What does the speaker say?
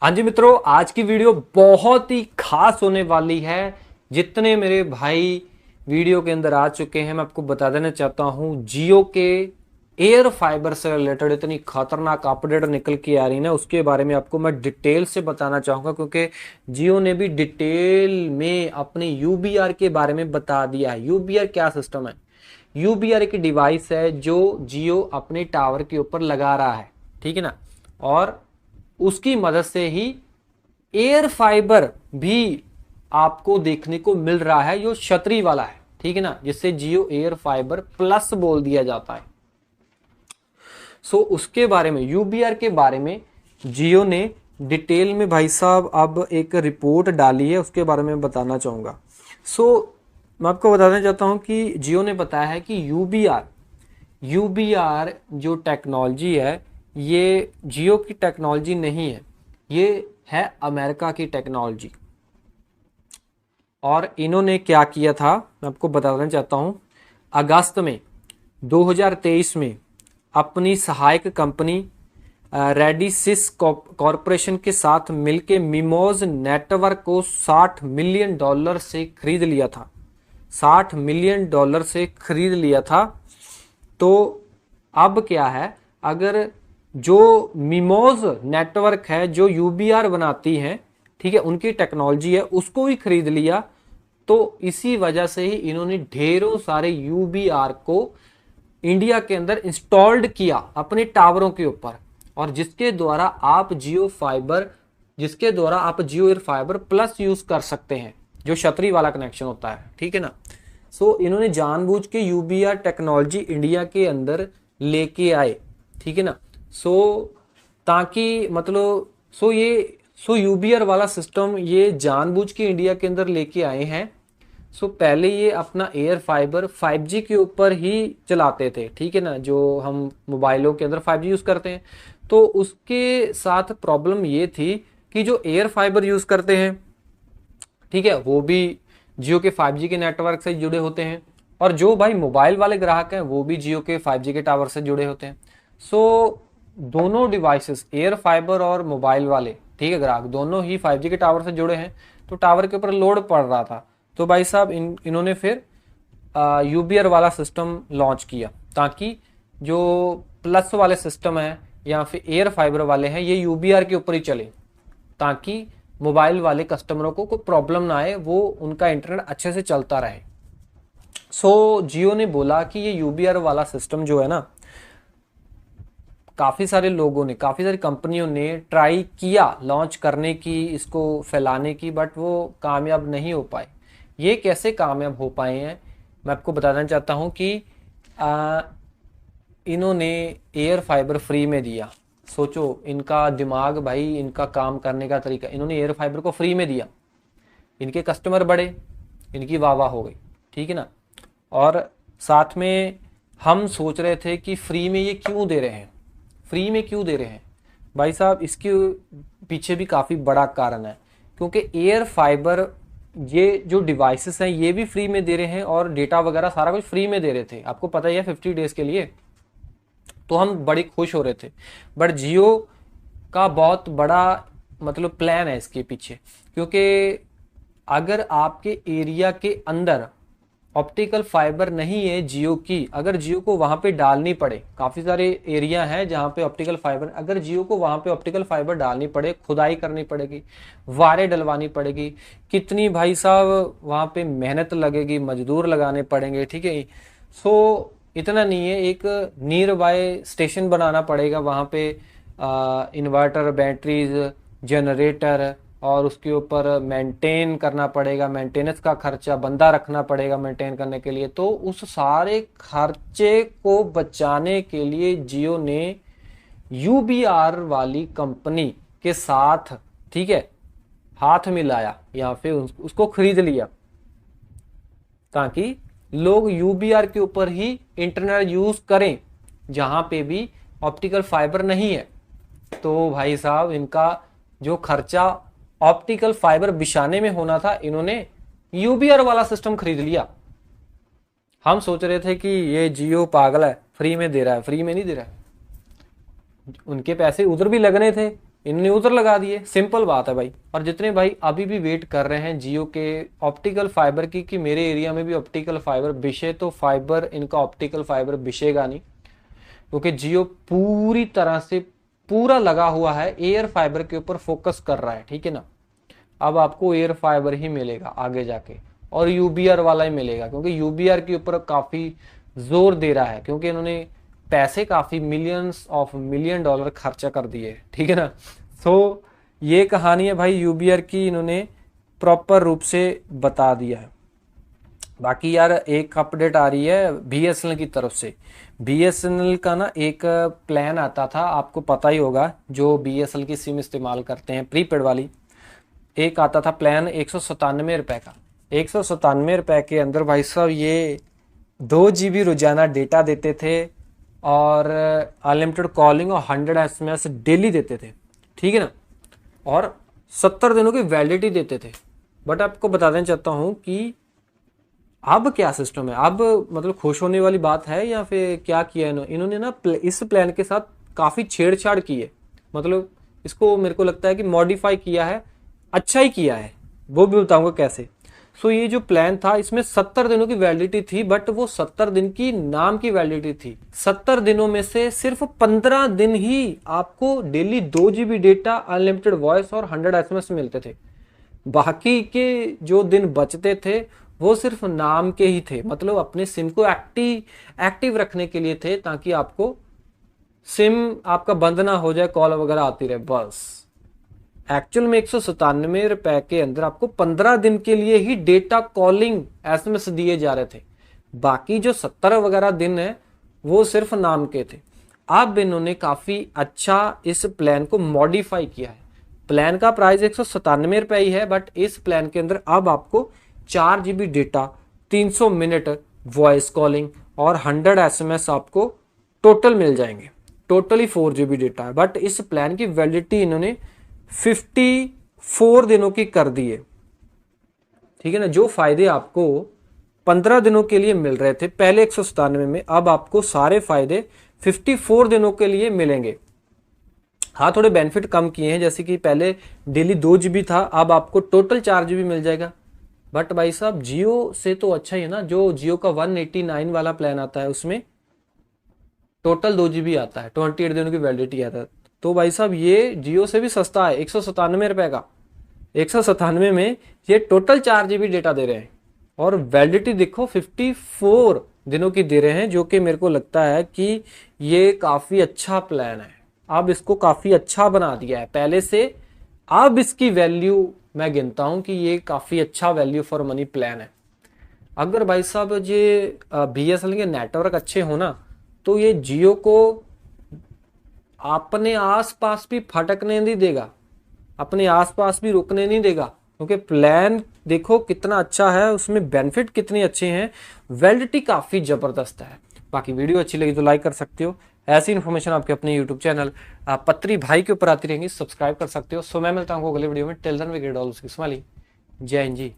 हाँ जी मित्रों, आज की वीडियो बहुत ही खास होने वाली है। जितने मेरे भाई वीडियो के अंदर आ चुके हैं, मैं आपको बता देना चाहता हूँ जियो के एयर फाइबर से रिलेटेड इतनी खतरनाक अपडेट निकल के आ रही है ना, उसके बारे में आपको मैं डिटेल से बताना चाहूंगा। क्योंकि जियो ने भी डिटेल में अपने यूबीआर के बारे में बता दिया है। यूबीआर क्या सिस्टम है? यूबीआर एक डिवाइस है जो जियो अपने टावर के ऊपर लगा रहा है, ठीक है ना। और उसकी मदद से ही एयर फाइबर भी आपको देखने को मिल रहा है, जो छतरी वाला है, ठीक है ना, जिससे जियो एयर फाइबर प्लस बोल दिया जाता है। सो उसके बारे में, यूबीआर के बारे में जियो ने डिटेल में भाई साहब अब एक रिपोर्ट डाली है, उसके बारे में बताना चाहूंगा। सो मैं आपको बताना चाहता हूं कि जियो ने बताया है कि यूबीआर यूबीआर जो टेक्नोलॉजी है, ये जियो की टेक्नोलॉजी नहीं है, ये है अमेरिका की टेक्नोलॉजी। और इन्होंने क्या किया था, मैं आपको बताना चाहता हूं। अगस्त में 2023 में अपनी सहायक कंपनी रेडिसिस कॉरपोरेशन के साथ मिलकर मिमोज नेटवर्क को $60 मिलियन से खरीद लिया था। $60 मिलियन से खरीद लिया था। तो अब क्या है, अगर जो मिमोज नेटवर्क है, जो यूबीआर बनाती है, ठीक है, उनकी टेक्नोलॉजी है, उसको ही खरीद लिया। तो इसी वजह से ही इन्होंने ढेरों सारे यूबीआर को इंडिया के अंदर इंस्टॉल्ड किया अपने टावरों के ऊपर। और जिसके द्वारा आप जियो एयर फाइबर प्लस यूज कर सकते हैं, जो छतरी वाला कनेक्शन होता है, ठीक है ना। सो इन्होंने जानबूझ के यूबीआर टेक्नोलॉजी इंडिया के अंदर लेके आए, ठीक है ना। सो ताकि मतलब सो यूबीआर वाला सिस्टम ये जानबूझ के इंडिया के अंदर लेके आए हैं। सो पहले ये अपना एयर फाइबर 5G के ऊपर ही चलाते थे, ठीक है ना, जो हम मोबाइलों के अंदर 5G यूज करते हैं। तो उसके साथ प्रॉब्लम ये थी कि जो एयर फाइबर यूज करते हैं, ठीक है, वो भी जियो के 5G के नेटवर्क से जुड़े होते हैं। और जो भाई मोबाइल वाले ग्राहक हैं, वो भी जियो के 5G के टावर से जुड़े होते हैं। सो दोनों डिवाइसेस, एयर फाइबर और मोबाइल वाले, ठीक है, ग्राहक दोनों ही 5G के टावर से जुड़े हैं। तो टावर के ऊपर लोड पड़ रहा था। तो भाई साहब इन्होंने फिर यूबीआर वाला सिस्टम लॉन्च किया, ताकि जो प्लस वाले सिस्टम है या फिर एयर फाइबर वाले हैं, ये यूबीआर के ऊपर ही चले, ताकि मोबाइल वाले कस्टमरों को कोई प्रॉब्लम ना आए, वो उनका इंटरनेट अच्छे से चलता रहे। सो जियो ने बोला कि ये यूबीआर वाला सिस्टम जो है ना, काफ़ी सारे लोगों ने, काफ़ी सारी कंपनियों ने ट्राई किया लॉन्च करने की, इसको फैलाने की, बट वो कामयाब नहीं हो पाए। ये कैसे कामयाब हो पाए हैं, मैं आपको बताना चाहता हूँ कि आ, इन्होंने एयर फाइबर फ्री में दिया। सोचो इनका दिमाग भाई, इनका काम करने का तरीका, इन्होंने एयर फाइबर को फ्री में दिया, इनके कस्टमर बढ़े, इनकी वाह वाह हो गई, ठीक है ना। और साथ में हम सोच रहे थे कि फ्री में ये क्यों दे रहे हैं, फ्री में क्यों दे रहे हैं भाई साहब। इसके पीछे भी काफ़ी बड़ा कारण है, क्योंकि एयर फाइबर, ये जो डिवाइसेस हैं, ये भी फ्री में दे रहे हैं, और डेटा वगैरह सारा कुछ फ्री में दे रहे थे, आपको पता ही है, 50 डेज के लिए। तो हम बड़े खुश हो रहे थे। बट जियो का बहुत बड़ा मतलब प्लान है इसके पीछे, क्योंकि अगर आपके एरिया के अंदर ऑप्टिकल फाइबर नहीं है जियो की, अगर जियो को वहां पे डालनी पड़े, काफ़ी सारे एरिया हैं जहां पे ऑप्टिकल फाइबर, अगर जियो को वहां पे ऑप्टिकल फाइबर डालनी पड़े, खुदाई करनी पड़ेगी, वारे डलवानी पड़ेगी, कितनी भाई साहब वहां पे मेहनत लगेगी, मजदूर लगाने पड़ेंगे, ठीक है। सो इतना नहीं है, एक नियर बाय स्टेशन बनाना पड़ेगा वहां पे, इन्वर्टर, बैटरीज, जनरेटर, और उसके ऊपर मेंटेन करना पड़ेगा, मेंटेनेंस का खर्चा, बंदा रखना पड़ेगा मेंटेन करने के लिए। तो उस सारे खर्चे को बचाने के लिए जियो ने यूबीआर वाली कंपनी के साथ, ठीक है, हाथ मिलाया या फिर उसको खरीद लिया, ताकि लोग यूबीआर के ऊपर ही इंटरनेट यूज करें, जहां पे भी ऑप्टिकल फाइबर नहीं है। तो भाई साहब इनका जो खर्चा ऑप्टिकल फाइबर बिछाने में होना था, इन्होंने यूबीआर वाला सिस्टम खरीद लिया। हम सोच रहे थे कि ये जियो पागल है, फ्री में दे रहा है, फ्री में नहीं दे रहा है, उनके पैसे उधर भी लगने थे, इन्होंने उधर लगा दिए, सिंपल बात है भाई। और जितने भाई अभी भी वेट कर रहे हैं जियो के ऑप्टिकल फाइबर की कि मेरे एरिया में भी ऑप्टिकल फाइबर बिछे, तो फाइबर इनका ऑप्टिकल फाइबर बिछेगा नहीं, क्योंकि जियो पूरी तरह से पूरा लगा हुआ है एयर फाइबर के ऊपर फोकस कर रहा है, ठीक है ना। अब आपको एयर फाइबर ही मिलेगा आगे जाके, और यूबीआर वाला ही मिलेगा, क्योंकि यूबीआर के ऊपर काफी जोर दे रहा है, क्योंकि इन्होंने पैसे काफी मिलियन डॉलर खर्चा कर दिए, ठीक है ना। तो ये कहानी है भाई यूबीआर की, इन्होंने प्रॉपर रूप से बता दिया है। बाकी यार एक अपडेट आ रही है बीएसएनएल की तरफ से। बीएसएनएल का ना एक प्लान आता था, आपको पता ही होगा, जो बीएसएनएल की सिम इस्तेमाल करते हैं प्रीपेड वाली, एक आता था प्लान 197 रुपए का। 197 रुपए के अंदर भाई साहब ये 2 GB रोजाना डेटा देते थे, और अनलिमिटेड कॉलिंग और 100 SMS डेली देते थे, ठीक है ना, और 70 दिनों की वैलिडिटी देते थे। बट आपको बता देना चाहता हूँ कि अब क्या सिस्टम है, अब मतलब खुश होने वाली बात है या फिर क्या किया इन्होंने ना इस प्लान के साथ काफ़ी छेड़छाड़ की है। मतलब इसको मेरे को लगता है कि मॉडिफाई किया है, अच्छा ही किया है, वो भी बताऊंगा कैसे। सो ये जो प्लान था इसमें 70 दिनों की वैलिडिटी थी, बट वो 70 दिन की नाम की वैलिडिटी थी। 70 दिनों में से सिर्फ 15 दिन ही आपको daily 2 GB data, unlimited voice और 100 SMS मिलते थे। बाकी के जो दिन बचते थे वो सिर्फ नाम के ही थे, मतलब अपने सिम को एक्टिव रखने के लिए थे, ताकि आपको सिम आपका बंद ना हो जाए, कॉल वगैरह आती रहे, बस। एक्चुअल में 197 रुपए के अंदर आपको 15 दिन के लिए ही डेटा, कॉलिंग, एसएमएस दिए जा रहे थे। बाकी जो 70 वगैरह दिन है वो सिर्फ नाम के थे। अब इन्होंने काफी अच्छा इस प्लान को मॉडिफाई किया है। प्लान का प्राइस 197 रुपए ही है, बट इस प्लान के अंदर अब आपको 4 GB data, 300 minute voice calling और 100 SMS आपको टोटल मिल जाएंगे। टोटली 4 GB डेटा है, बट इस प्लान की वैलिडिटी इन्होंने 54 दिनों की कर दी है, ठीक है ना। जो फायदे आपको 15 दिनों के लिए मिल रहे थे पहले 197 में, अब आपको सारे फायदे 54 दिनों के लिए मिलेंगे। हाँ, थोड़े बेनिफिट कम किए हैं, जैसे कि पहले डेली 2 GB था, अब आपको टोटल 4 GB मिल जाएगा। बट भाई साहब जियो से तो अच्छा ही है ना, जो जियो का 189 वाला प्लान आता है उसमें टोटल 2 GB आता है, 28 दिनों की वैलिडिटी आता है। तो भाई साहब ये जियो से भी सस्ता है, 197 रुपए का। 197 में ये टोटल 4 GB डेटा दे रहे हैं, और वैलिडिटी देखो 54 दिनों की दे रहे हैं, जो कि मेरे को लगता है कि ये काफी अच्छा प्लान है। अब इसको काफी अच्छा बना दिया है पहले से। अब इसकी वैल्यू मैं गिनता हूं कि ये काफी अच्छा वैल्यू फॉर मनी प्लान है। अगर भाई साहब ये बीएसएनएल के नेटवर्क अच्छे हो ना, तो ये जियो को अपने आसपास भी फटकने नहीं देगा, अपने आसपास भी रुकने नहीं देगा, क्योंकि प्लान देखो कितना अच्छा है, उसमें बेनिफिट कितने अच्छे हैं, वैलिडिटी काफी जबरदस्त है। बाकी वीडियो अच्छी लगी तो लाइक कर सकते हो। ऐसी इन्फॉर्मेशन आपके अपने यूट्यूब चैनल पत्री भाई के ऊपर आती रहेंगी, सब्सक्राइब कर सकते हो। सो मैं मिलता हूँ अगले वीडियो में। Till then we get all, जय हिंद जी।